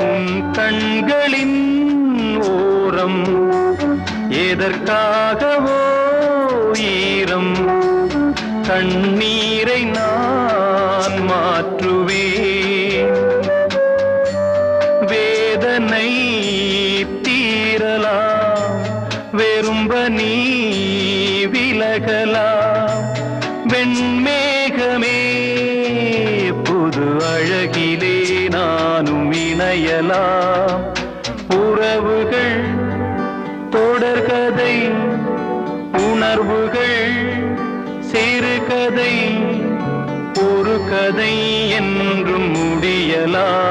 உன் கண்களின் ஓரம் எதற்காகவோ ஈரம் கண்ணீரை நான் மாற்றுவேன் வேதனை தீரலாம் வெறும்ப நீ விலகலாம் வெண்மேகமே புது அழகிலே நானும் இணையலாம் உறவுகள் தொடர்கதை உணர்வுகள் சிறுகதை ஒரு கதை என்றும் முடியலாம்